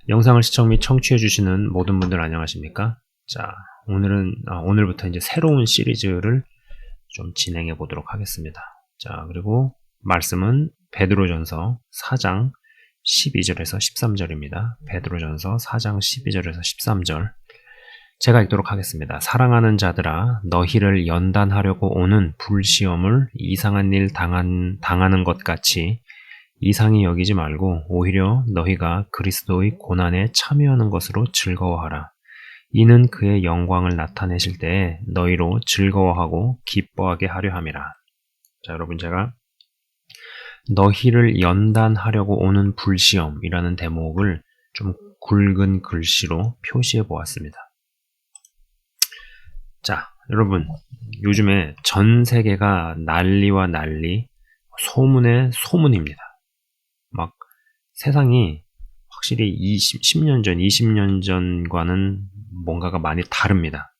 영상을 시청 및 청취해 주시는 모든 분들 안녕하십니까? 자, 오늘부터 이제 새로운 시리즈를 좀 진행해 보도록 하겠습니다. 자, 그리고 말씀은 베드로전서 4장 12절에서 13절입니다. 베드로전서 4장 12절에서 13절. 제가 읽도록 하겠습니다. 사랑하는 자들아, 너희를 연단하려고 오는 불시험을 이상한 일 당하는 것 같이 이상히 여기지 말고 오히려 너희가 그리스도의 고난에 참여하는 것으로 즐거워하라. 이는 그의 영광을 나타내실 때에 너희로 즐거워하고 기뻐하게 하려 함이라. 자, 여러분, 제가 너희를 연단하려고 오는 불시험이라는 대목을 좀 굵은 글씨로 표시해 보았습니다. 자, 여러분, 요즘에 전 세계가 난리와 난리, 소문의 소문입니다. 막 세상이 확실히 10년 전, 20년 전과는 뭔가가 많이 다릅니다.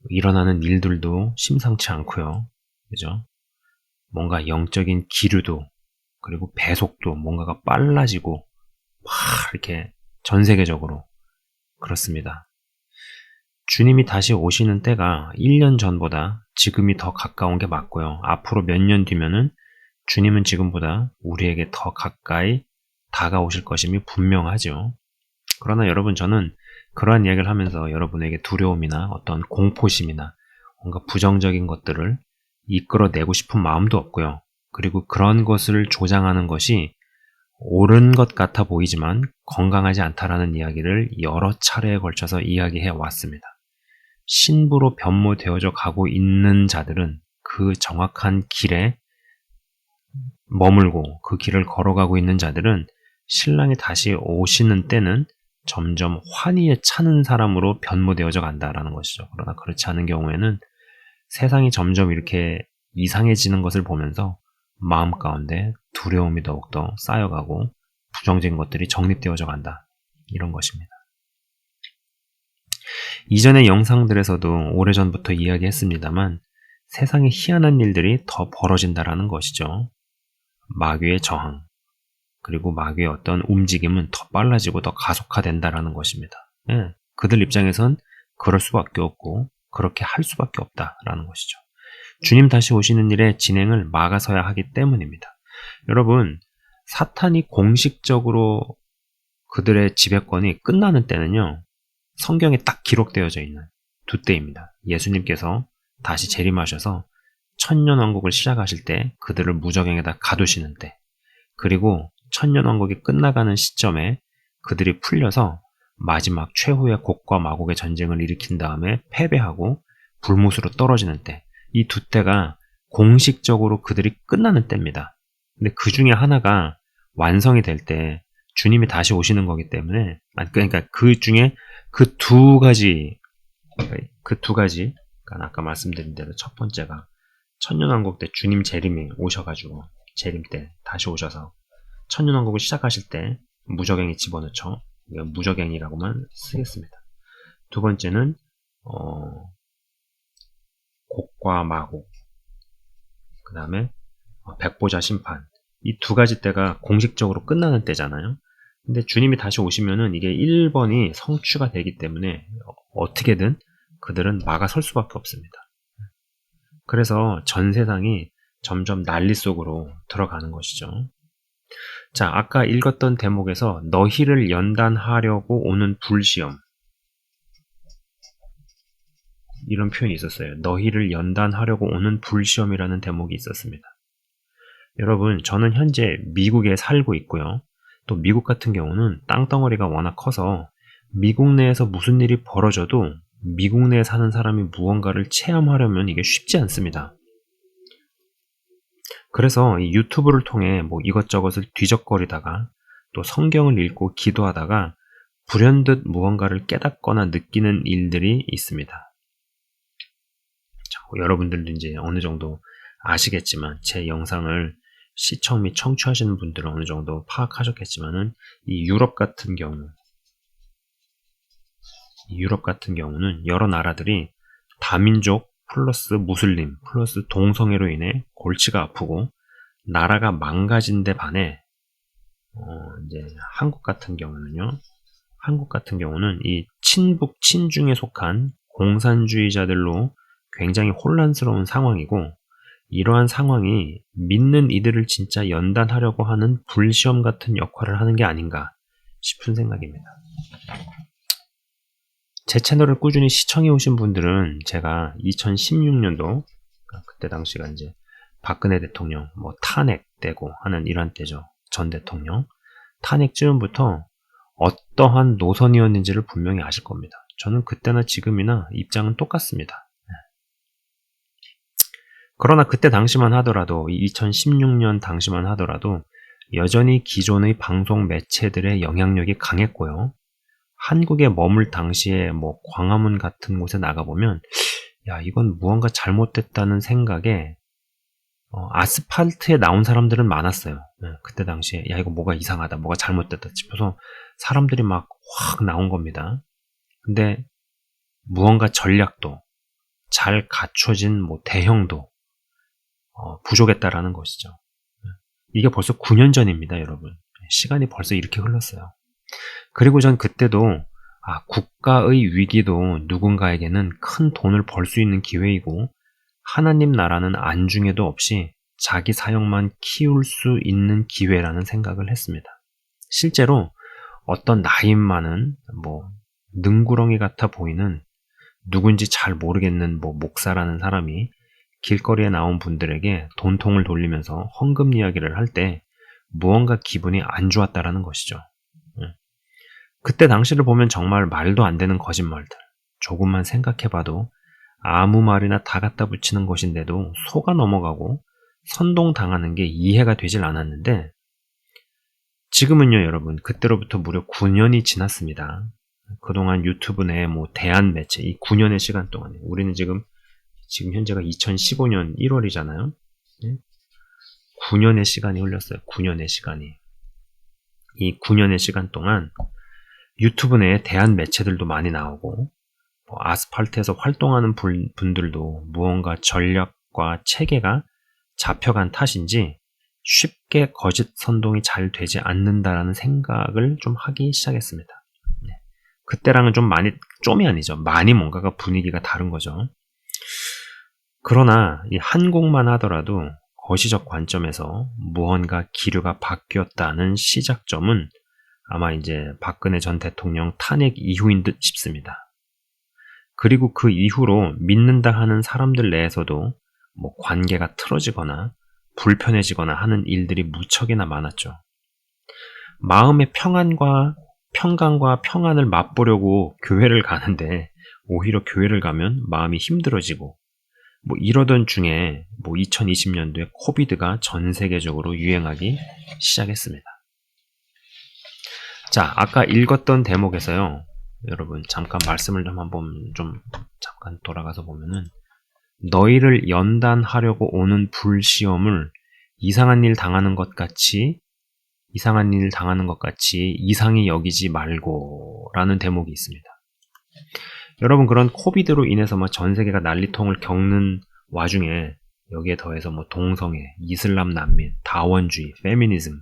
일어나는 일들도 심상치 않고요. 그죠? 뭔가 영적인 기류도 그리고 배속도 뭔가가 빨라지고 막 이렇게 전 세계적으로 그렇습니다. 주님이 다시 오시는 때가 1년 전보다 지금이 더 가까운 게 맞고요. 앞으로 몇 년 뒤면은 주님은 지금보다 우리에게 더 가까이 다가오실 것임이 분명하죠. 그러나 여러분, 저는 그러한 이야기를 하면서 여러분에게 두려움이나 어떤 공포심이나 뭔가 부정적인 것들을 이끌어내고 싶은 마음도 없고요. 그리고 그런 것을 조장하는 것이 옳은 것 같아 보이지만 건강하지 않다라는 이야기를 여러 차례에 걸쳐서 이야기해 왔습니다. 신부로 변모되어져 가고 있는 자들은 그 정확한 길에 머물고 그 길을 걸어가고 있는 자들은 신랑이 다시 오시는 때는 점점 환희에 차는 사람으로 변모되어져 간다라는 것이죠. 그러나 그렇지 않은 경우에는 세상이 점점 이렇게 이상해지는 것을 보면서 마음 가운데 두려움이 더욱더 쌓여가고 부정적인 것들이 정립되어져 간다. 이런 것입니다. 이전의 영상들에서도 오래전부터 이야기했습니다만 세상에 희한한 일들이 더 벌어진다라는 것이죠. 마귀의 저항, 그리고 마귀의 어떤 움직임은 더 빨라지고 더 가속화된다라는 것입니다. 예, 그들 입장에선 그럴 수밖에 없고 그렇게 할 수밖에 없다라는 것이죠. 주님 다시 오시는 일의 진행을 막아서야 하기 때문입니다. 여러분, 사탄이 공식적으로 그들의 지배권이 끝나는 때는요, 성경에 딱 기록되어져 있는 두 때입니다. 예수님께서 다시 재림하셔서 천년왕국을 시작하실 때 그들을 무저갱에다 가두시는 때, 그리고 천년왕국이 끝나가는 시점에 그들이 풀려서 마지막 최후의 곡과 마곡의 전쟁을 일으킨 다음에 패배하고 불못으로 떨어지는 때, 이 두 때가 공식적으로 그들이 끝나는 때입니다. 근데 그 중에 하나가 완성이 될 때 주님이 다시 오시는 거기 때문에, 그러니까 그 중에 그 두 가지, 그러니까 아까 말씀드린 대로 첫 번째가 천년왕국 때 주님 재림이 오셔가지고 재림 때 다시 오셔서 천년왕국을 시작하실 때 무저갱이 집어넣죠. 무저갱이라고만 쓰겠습니다. 두 번째는 곡과 마곡, 그 다음에 백보자 심판, 이 두 가지 때가 공식적으로 끝나는 때잖아요. 근데 주님이 다시 오시면은 이게 1번이 성취가 되기 때문에 어떻게든 그들은 막아설 수밖에 없습니다. 그래서 전 세상이 점점 난리 속으로 들어가는 것이죠. 자, 아까 읽었던 대목에서 너희를 연단하려고 오는 불시험, 이런 표현이 있었어요. 너희를 연단하려고 오는 불시험이라는 대목이 있었습니다. 여러분, 저는 현재 미국에 살고 있고요. 또 미국 같은 경우는 땅덩어리가 워낙 커서 미국 내에서 무슨 일이 벌어져도 미국 내에 사는 사람이 무언가를 체험하려면 이게 쉽지 않습니다. 그래서 이 유튜브를 통해 뭐 이것저것을 뒤적거리다가 또 성경을 읽고 기도하다가 불현듯 무언가를 깨닫거나 느끼는 일들이 있습니다. 자, 여러분들도 이제 어느 정도 아시겠지만 제 영상을 시청 및 청취하시는 분들은 어느 정도 파악하셨겠지만은 이 유럽 같은 경우는 여러 나라들이 다민족 플러스 무슬림 플러스 동성애로 인해 골치가 아프고 나라가 망가진 데 반해 이제 한국 같은 경우는 이 친북 친중에 속한 공산주의자들로 굉장히 혼란스러운 상황이고, 이러한 상황이 믿는 이들을 진짜 연단하려고 하는 불시험 같은 역할을 하는 게 아닌가 싶은 생각입니다. 제 채널을 꾸준히 시청해 오신 분들은 제가 2016년도, 그때 당시가 이제 박근혜 대통령 탄핵되고 하는 이런 때죠. 전 대통령 탄핵 즈음부터 어떠한 노선이었는지를 분명히 아실 겁니다. 저는 그때나 지금이나 입장은 똑같습니다. 그러나 그때 당시만 하더라도, 2016년 당시만 하더라도 여전히 기존의 방송 매체들의 영향력이 강했고요. 한국에 머물 당시에 광화문 같은 곳에 나가보면 야, 이건 무언가 잘못됐다는 생각에 아스팔트에 나온 사람들은 많았어요. 그때 당시에 야, 이거 뭐가 이상하다, 뭐가 잘못됐다 싶어서 사람들이 막 확 나온 겁니다. 근데 무언가 전략도 잘 갖춰진 대형도 부족했다라는 것이죠. 이게 벌써 9년 전입니다, 여러분. 시간이 벌써 이렇게 흘렀어요. 그리고 전 그때도 국가의 위기도 누군가에게는 큰 돈을 벌 수 있는 기회이고, 하나님 나라는 안중에도 없이 자기 사역만 키울 수 있는 기회라는 생각을 했습니다. 실제로 어떤 나이 많은 능구렁이 같아 보이는 누군지 잘 모르겠는 목사라는 사람이 길거리에 나온 분들에게 돈통을 돌리면서 헌금 이야기를 할 때 무언가 기분이 안 좋았다라는 것이죠. 그때 당시를 보면 정말 말도 안 되는 거짓말들, 조금만 생각해봐도 아무 말이나 다 갖다 붙이는 것인데도 속아 넘어가고 선동당하는 게 이해가 되질 않았는데, 지금은요 여러분, 그때로부터 무려 9년이 지났습니다. 그동안 유튜브 내 대한 매체, 이 9년의 시간 동안에 우리는 지금 현재가 2015년 1월이잖아요. 9년의 시간이 흘렀어요. 9년의 시간이. 이 9년의 시간 동안 유튜브 내에 대한 매체들도 많이 나오고, 아스팔트에서 활동하는 분들도 무언가 전략과 체계가 잡혀간 탓인지 쉽게 거짓 선동이 잘 되지 않는다라는 생각을 좀 하기 시작했습니다. 그때랑은 좀이 아니죠. 많이 뭔가가 분위기가 다른 거죠. 그러나 이 한국만 하더라도 거시적 관점에서 무언가 기류가 바뀌었다는 시작점은 아마 이제 박근혜 전 대통령 탄핵 이후인 듯 싶습니다. 그리고 그 이후로 믿는다 하는 사람들 내에서도 관계가 틀어지거나 불편해지거나 하는 일들이 무척이나 많았죠. 마음의 평안과 평안을 맛보려고 교회를 가는데 오히려 교회를 가면 마음이 힘들어지고, 이러던 중에 2020년도에 코비드가 전 세계적으로 유행하기 시작했습니다. 자, 아까 읽었던 대목에서요, 여러분 잠깐 말씀을 잠깐 돌아가서 보면은, 너희를 연단하려고 오는 불시험을 이상한 일 당하는 것 같이 이상히 여기지 말고 라는 대목이 있습니다. 여러분, 그런 코비드로 인해서 전 세계가 난리통을 겪는 와중에 여기에 더해서 동성애, 이슬람 난민, 다원주의, 페미니즘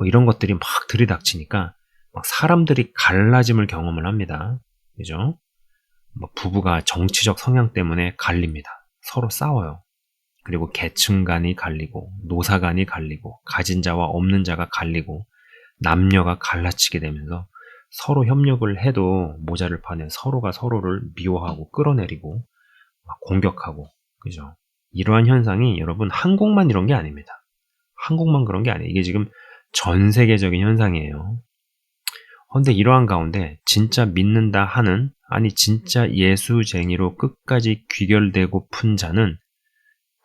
이런 것들이 막 들이닥치니까 사람들이 갈라짐을 경험을 합니다. 그죠? 부부가 정치적 성향 때문에 갈립니다. 서로 싸워요. 그리고 계층 간이 갈리고, 노사 간이 갈리고, 가진 자와 없는 자가 갈리고, 남녀가 갈라치게 되면서 서로 협력을 해도 모자를 파는, 서로가 서로를 미워하고 끌어내리고 공격하고, 그죠? 이러한 현상이 여러분 한국만 이런 게 아닙니다. 한국만 그런 게 아니에요. 이게 지금 전 세계적인 현상이에요. 그런데 이러한 가운데 진짜 믿는다 하는, 진짜 예수쟁이로 끝까지 귀결되고 푼 자는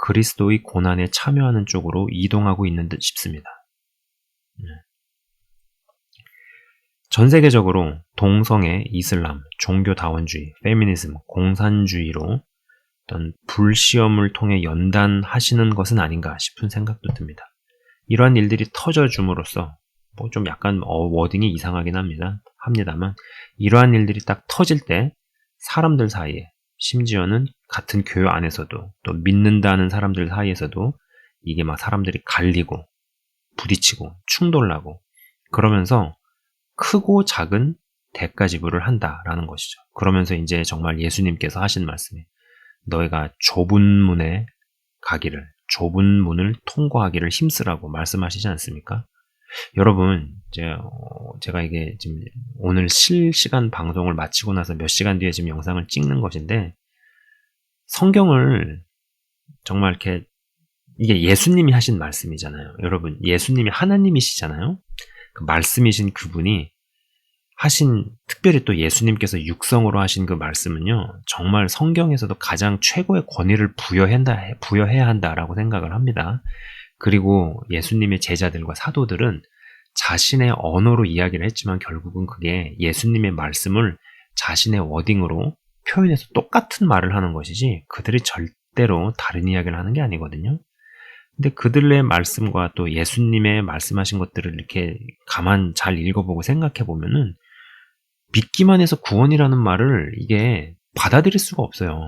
그리스도의 고난에 참여하는 쪽으로 이동하고 있는 듯 싶습니다. 전 세계적으로 동성애, 이슬람, 종교다원주의, 페미니즘, 공산주의로 어떤 불시험을 통해 연단하시는 것은 아닌가 싶은 생각도 듭니다. 이러한 일들이 터져줌으로써 좀 약간 워딩이 이상하긴 합니다만 이러한 일들이 딱 터질 때 사람들 사이에, 심지어는 같은 교회 안에서도, 또 믿는다는 사람들 사이에서도 이게 사람들이 갈리고 부딪히고 충돌나고 그러면서 크고 작은 대가 지불을 한다라는 것이죠. 그러면서 이제 정말 예수님께서 하신 말씀이 너희가 좁은 문에 가기를, 좁은 문을 통과하기를 힘쓰라고 말씀하시지 않습니까? 여러분, 제가 이게 지금 오늘 실시간 방송을 마치고 나서 몇 시간 뒤에 지금 영상을 찍는 것인데, 성경을 정말 이렇게, 이게 예수님이 하신 말씀이잖아요. 여러분, 예수님이 하나님이시잖아요. 그 말씀이신 그분이 특별히 또 예수님께서 육성으로 하신 그 말씀은요, 정말 성경에서도 가장 최고의 권위를 부여해야 한다라고 생각을 합니다. 그리고 예수님의 제자들과 사도들은 자신의 언어로 이야기를 했지만 결국은 그게 예수님의 말씀을 자신의 워딩으로 표현해서 똑같은 말을 하는 것이지 그들이 절대로 다른 이야기를 하는 게 아니거든요. 근데 그들의 말씀과 또 예수님의 말씀하신 것들을 이렇게 잘 읽어보고 생각해 보면은 믿기만 해서 구원이라는 말을 이게 받아들일 수가 없어요.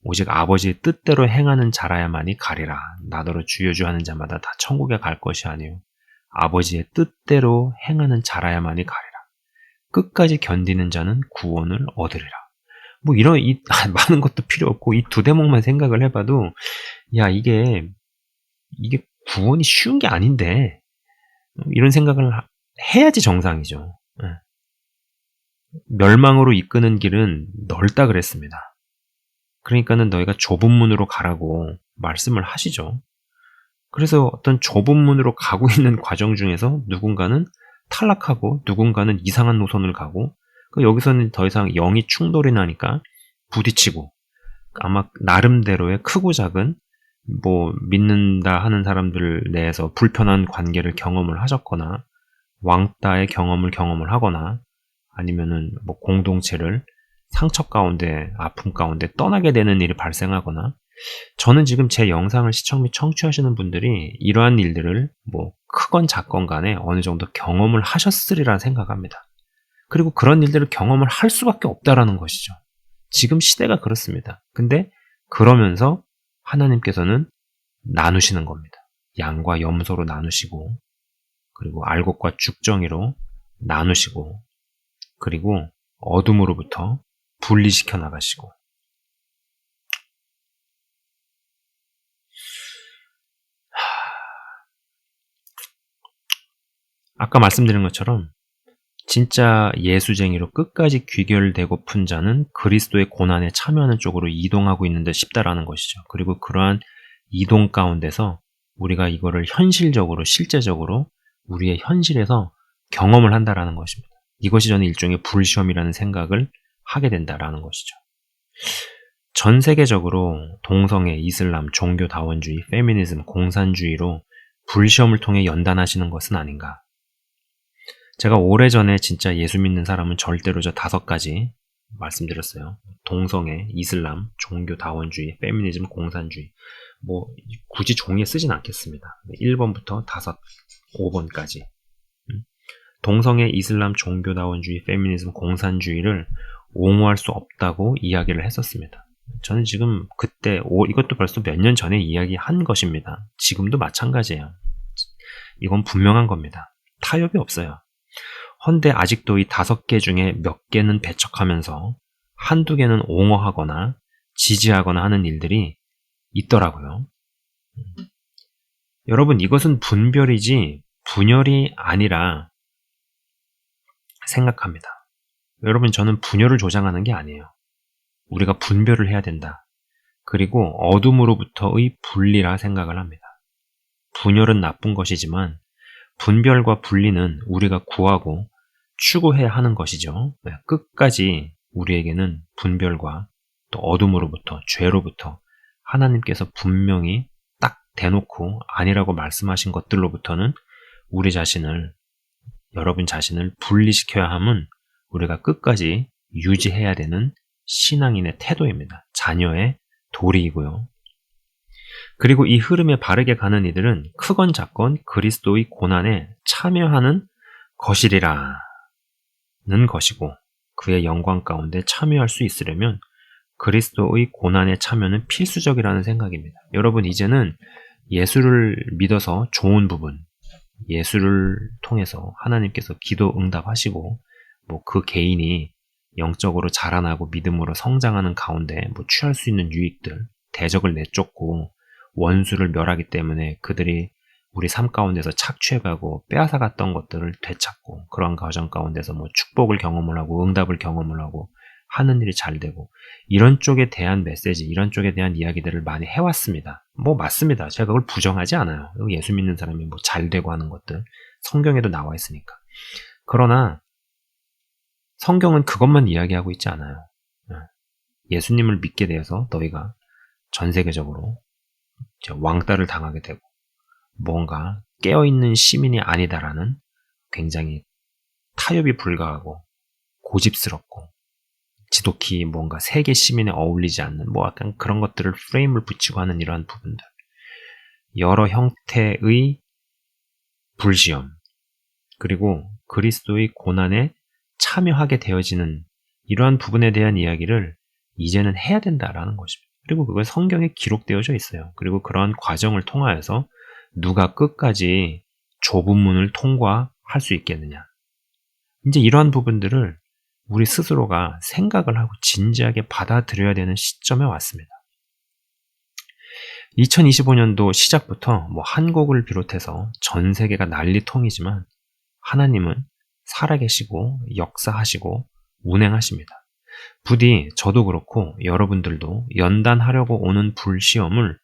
오직 아버지의 뜻대로 행하는 자라야만이 가리라. 나더러 주여 주 하는 자마다 다 천국에 갈 것이 아니요 아버지의 뜻대로 행하는 자라야만이 가리라. 끝까지 견디는 자는 구원을 얻으리라. 뭐 이런 많은 것도 필요 없고 이 두 대목만 생각을 해봐도 야 이게 구원이 쉬운 게 아닌데 이런 생각을 해야지 정상이죠. 멸망으로 이끄는 길은 넓다 그랬습니다. 그러니까는 너희가 좁은 문으로 가라고 말씀을 하시죠. 그래서 어떤 좁은 문으로 가고 있는 과정 중에서 누군가는 탈락하고 누군가는 이상한 노선을 가고 여기서는 더 이상 영이 충돌이 나니까 부딪히고 아마 나름대로의 크고 작은 믿는다 하는 사람들 내에서 불편한 관계를 경험을 하셨거나 왕따의 경험을 하거나 아니면은 공동체를 상처 가운데 아픔 가운데 떠나게 되는 일이 발생하거나 저는 지금 제 영상을 시청 및 청취하시는 분들이 이러한 일들을 크건 작건 간에 어느 정도 경험을 하셨으리라 생각합니다. 그리고 그런 일들을 경험을 할 수밖에 없다라는 것이죠. 지금 시대가 그렇습니다. 근데 그러면서 하나님께서는 나누시는 겁니다. 양과 염소로 나누시고 그리고 알곡과 죽정이로 나누시고 그리고 어둠으로부터 분리시켜 나가시고 아까 말씀드린 것처럼 진짜 예수쟁이로 끝까지 귀결되고픈 자는 그리스도의 고난에 참여하는 쪽으로 이동하고 있는 듯 싶다라는 것이죠. 그리고 그러한 이동 가운데서 우리가 이거를 현실적으로 실제적으로 우리의 현실에서 경험을 한다라는 것입니다. 이것이 저는 일종의 불시험이라는 생각을 하게 된다라는 것이죠. 전 세계적으로 동성애, 이슬람, 종교다원주의, 페미니즘, 공산주의로 불시험을 통해 연단하시는 것은 아닌가. 제가 오래전에 진짜 예수 믿는 사람은 절대로 저 5가지 말씀드렸어요. 동성애, 이슬람, 종교다원주의, 페미니즘, 공산주의. 굳이 종이에 쓰진 않겠습니다. 1번부터 5번까지. 동성애, 이슬람, 종교다원주의, 페미니즘, 공산주의를 옹호할 수 없다고 이야기를 했었습니다. 저는 지금 이것도 벌써 몇 년 전에 이야기한 것입니다. 지금도 마찬가지예요. 이건 분명한 겁니다. 타협이 없어요. 헌데 아직도 이 5개 중에 몇 개는 배척하면서 한두 개는 옹호하거나 지지하거나 하는 일들이 있더라고요. 여러분 이것은 분별이지 분열이 아니라 생각합니다. 여러분 저는 분열을 조장하는 게 아니에요. 우리가 분별을 해야 된다. 그리고 어둠으로부터의 분리라 생각을 합니다. 분열은 나쁜 것이지만 분별과 분리는 우리가 구하고 추구해야 하는 것이죠. 끝까지 우리에게는 분별과 또 어둠으로부터 죄로부터 하나님께서 분명히 딱 대놓고 아니라고 말씀하신 것들로부터는 여러분 자신을 분리시켜야 함은 우리가 끝까지 유지해야 되는 신앙인의 태도입니다. 자녀의 도리이고요. 그리고 이 흐름에 바르게 가는 이들은 크건 작건 그리스도의 고난에 참여하는 것이리라는 것이고 그의 영광 가운데 참여할 수 있으려면 그리스도의 고난에 참여는 필수적이라는 생각입니다. 여러분 이제는 예수를 믿어서 좋은 부분, 예수를 통해서 하나님께서 기도 응답하시고 뭐 그 개인이 영적으로 자라나고 믿음으로 성장하는 가운데 뭐 취할 수 있는 유익들, 대적을 내쫓고 원수를 멸하기 때문에 그들이 우리 삶 가운데서 착취해가고 빼앗아갔던 것들을 되찾고 그런 과정 가운데서 뭐 축복을 경험을 하고 응답을 경험을 하고 하는 일이 잘 되고 이런 쪽에 대한 메시지, 이런 쪽에 대한 이야기들을 많이 해왔습니다. 뭐 맞습니다. 제가 그걸 부정하지 않아요. 예수 믿는 사람이 뭐 잘 되고 하는 것들 성경에도 나와 있으니까. 그러나 성경은 그것만 이야기하고 있지 않아요. 예수님을 믿게 되어서 너희가 전 세계적으로 왕따를 당하게 되고 뭔가 깨어있는 시민이 아니다라는 굉장히 타협이 불가하고 고집스럽고 지독히 뭔가 세계 시민에 어울리지 않는 뭐 약간 그런 것들을 프레임을 붙이고 하는 이러한 부분들, 여러 형태의 불시험, 그리고 그리스도의 고난에 참여하게 되어지는 이러한 부분에 대한 이야기를 이제는 해야 된다라는 것입니다. 그리고 그걸 성경에 기록되어져 있어요. 그리고 그러한 과정을 통하여서 누가 끝까지 좁은 문을 통과할 수 있겠느냐. 이제 이러한 부분들을 우리 스스로가 생각을 하고 진지하게 받아들여야 되는 시점에 왔습니다. 2025년도 시작부터 뭐 한국을 비롯해서 전 세계가 난리통이지만 하나님은 살아계시고 역사하시고 운행하십니다. 부디 저도 그렇고 여러분들도 연단하려고 오는 불시험을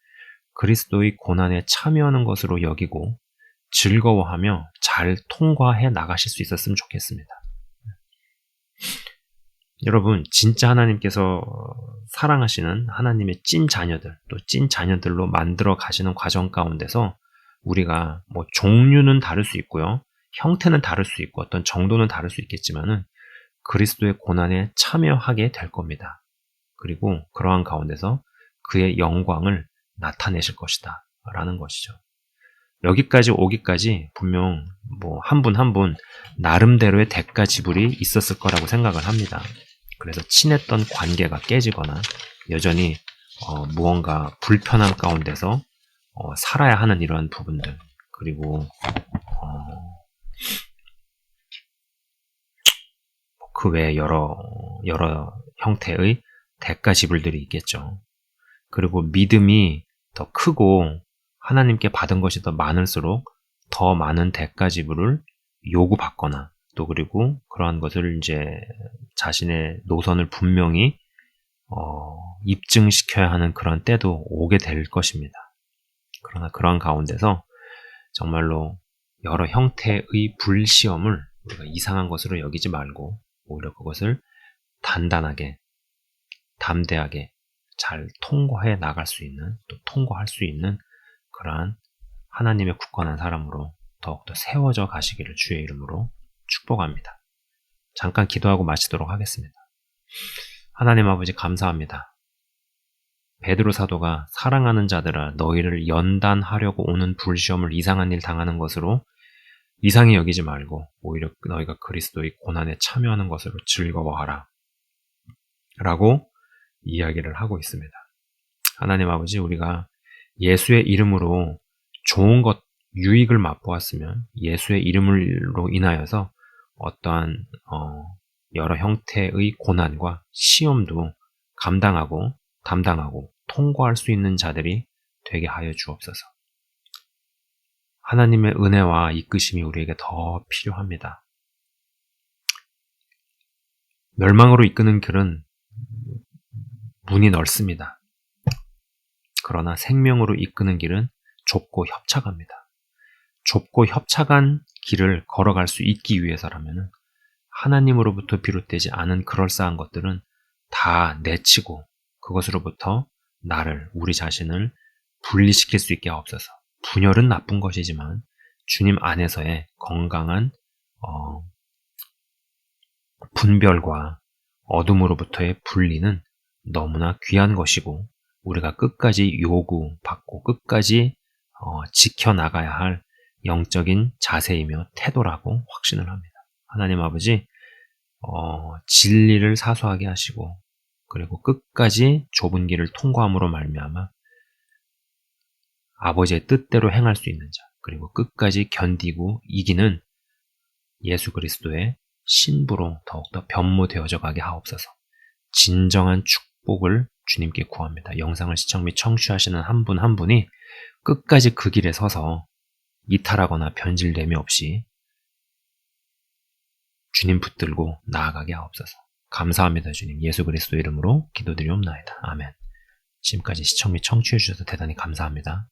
그리스도의 고난에 참여하는 것으로 여기고 즐거워하며 잘 통과해 나가실 수 있었으면 좋겠습니다. 여러분, 진짜 하나님께서 사랑하시는 하나님의 찐 자녀들, 또 찐 자녀들로 만들어 가시는 과정 가운데서 우리가 뭐 종류는 다를 수 있고요. 형태는 다를 수 있고 어떤 정도는 다를 수 있겠지만은 그리스도의 고난에 참여하게 될 겁니다. 그리고 그러한 가운데서 그의 영광을 나타내실 것이다. 라는 것이죠. 여기까지 오기까지 분명 뭐 한 분 한 분 나름대로의 대가 지불이 있었을 거라고 생각을 합니다. 그래서 친했던 관계가 깨지거나 여전히 무언가 불편함 가운데서 살아야 하는 이러한 부분들, 그리고 그 외에 여러 형태의 대가 지불들이 있겠죠. 그리고 믿음이 더 크고 하나님께 받은 것이 더 많을수록 더 많은 대가 지불을 요구받거나 또 그리고 그러한 것을 이제 자신의 노선을 분명히 입증시켜야 하는 그런 때도 오게 될 것입니다. 그러나 그러한 가운데서 정말로 여러 형태의 불시험을 우리가 이상한 것으로 여기지 말고 오히려 그것을 단단하게, 담대하게 잘 통과해 나갈 수 있는, 또 통과할 수 있는 그러한 하나님의 굳건한 사람으로 더욱더 세워져 가시기를 주의 이름으로 축복합니다. 잠깐 기도하고 마치도록 하겠습니다. 하나님 아버지 감사합니다. 베드로 사도가 사랑하는 자들아 너희를 연단하려고 오는 불시험을 이상한 일 당하는 것으로 이상히 여기지 말고 오히려 너희가 그리스도의 고난에 참여하는 것으로 즐거워하라 라고 이야기를 하고 있습니다. 하나님 아버지, 우리가 예수의 이름으로 좋은 것, 유익을 맛보았으면 예수의 이름으로 인하여서 어떠한 여러 형태의 고난과 시험도 감당하고 담당하고 통과할 수 있는 자들이 되게 하여 주옵소서. 하나님의 은혜와 이끄심이 우리에게 더 필요합니다. 멸망으로 이끄는 길은 문이 넓습니다. 그러나 생명으로 이끄는 길은 좁고 협착합니다. 좁고 협착한 길을 걸어갈 수 있기 위해서라면 하나님으로부터 비롯되지 않은 그럴싸한 것들은 다 내치고 그것으로부터 나를, 우리 자신을 분리시킬 수 있게 하옵소서. 분열은 나쁜 것이지만 주님 안에서의 건강한 분별과 어둠으로부터의 분리는 너무나 귀한 것이고 우리가 끝까지 요구받고 끝까지 지켜나가야 할 영적인 자세이며 태도라고 확신을 합니다. 하나님 아버지, 진리를 사수하게 하시고 그리고 끝까지 좁은 길을 통과함으로 말미암아 아버지의 뜻대로 행할 수 있는 자, 그리고 끝까지 견디고 이기는 예수 그리스도의 신부로 더욱더 변모되어져 가게 하옵소서. 진정한 축복을 주님께 구합니다. 영상을 시청 및 청취하시는 한 분 한 분이 끝까지 그 길에 서서 이탈하거나 변질됨이 없이 주님 붙들고 나아가게 하옵소서. 감사합니다, 주님. 예수 그리스도 이름으로 기도드리옵나이다. 아멘. 지금까지 시청 및 청취해 주셔서 대단히 감사합니다.